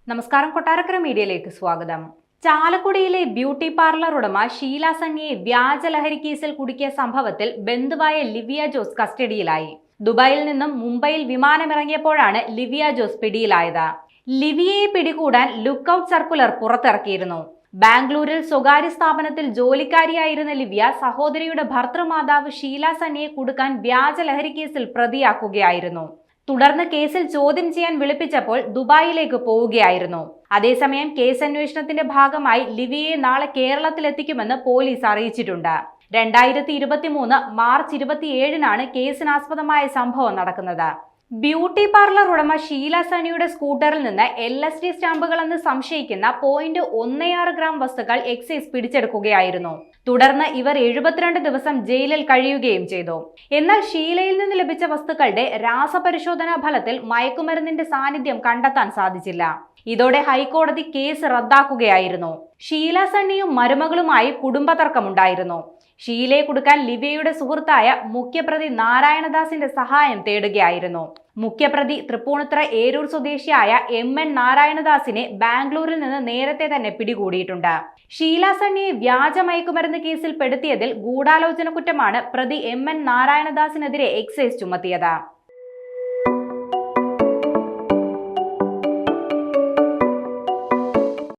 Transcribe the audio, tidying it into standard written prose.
നമസ്കാരം, കൊട്ടാരക്കര മീഡിയയിലേക്ക് സ്വാഗതം. ചാലക്കുടിയിലെ ബ്യൂട്ടി പാർലർ ഉടമ ഷീല സണ്ണിയെ വ്യാജ ലഹരി കേസിൽ കുടുക്കിയ സംഭവത്തിൽ ബന്ധുവായ ലിവിയ ജോസ് കസ്റ്റഡിയിലായി. ദുബായിൽ നിന്നും മുംബൈയിൽ വിമാനമിറങ്ങിയപ്പോഴാണ് ലിവിയ ജോസ് പിടിയിലായത്. ലിവിയയെ പിടികൂടാൻ ലുക്കൌട്ട് സർക്കുലർ പുറത്തിറക്കിയിരുന്നു. ബാംഗ്ലൂരിൽ സ്വകാര്യ സ്ഥാപനത്തിൽ ജോലിക്കാരിയായിരുന്ന ലിവിയ സഹോദരിയുടെ ഭർത്തൃമാതാവ് ഷീല സണ്ണിയെ കുടുക്കാൻ വ്യാജ ലഹരി കേസിൽ പ്രതിയാക്കുകയായിരുന്നു. തുടർന്ന് കേസിൽ ചോദ്യം ചെയ്യാൻ വിളിപ്പിച്ചപ്പോൾ ദുബായിലേക്ക് പോവുകയായിരുന്നു. അതേസമയം കേസ് അന്വേഷണത്തിന്റെ ഭാഗമായി ലിവിയയെ നാളെ കേരളത്തിലെത്തിക്കുമെന്ന് പോലീസ് അറിയിച്ചിട്ടുണ്ട്. 2023 മാർച്ച് 27-നാണ് കേസിനാസ്പദമായ സംഭവം നടക്കുന്നത്. ബ്യൂട്ടി പാർലർ ഉടമ ഷീല സണ്ണിയുടെ സ്കൂട്ടറിൽ നിന്ന് LSD സ്റ്റാമ്പുകളെന്ന് സംശയിക്കുന്ന 0.16 ഗ്രാം വസ്തുക്കൾ എക്സൈസ് പിടിച്ചെടുക്കുകയായിരുന്നു. തുടർന്ന് ഇവർ 72 ദിവസം ജയിലിൽ കഴിയുകയും ചെയ്തു. എന്നാൽ ഷീലയിൽ നിന്ന് ലഭിച്ച വസ്തുക്കളുടെ രാസപരിശോധനാ ഫലത്തിൽ മയക്കുമരുന്നിന്റെ സാന്നിധ്യം കണ്ടെത്താൻ സാധിച്ചില്ല. ഇതോടെ ഹൈക്കോടതി കേസ് റദ്ദാക്കുകയായിരുന്നു. ഷീല സണ്ണിയും മരുമകളുമായി കുടുംബ തർക്കമുണ്ടായിരുന്നു. ഷീലയെ കുടുക്കാൻ ലിവിയയുടെ സുഹൃത്തായ മുഖ്യപ്രതി നാരായണദാസിന്റെ സഹായം തേടുകയായിരുന്നു. മുഖ്യപ്രതി തൃപ്പൂണിത്തുറ ഏരൂർ സ്വദേശിയായ MN നാരായണദാസിനെ ബാംഗ്ലൂരിൽ നിന്ന് നേരത്തെ തന്നെ പിടികൂടിയിട്ടുണ്ട്. ഷീല സണ്ണിയെ വ്യാജ മയക്കുമരുന്ന് കേസിൽ പെടുത്തിയതിൽ ഗൂഢാലോചന കുറ്റമാണ് പ്രതി MN നാരായണദാസിനെതിരെ എക്സൈസ് ചുമത്തിയത്.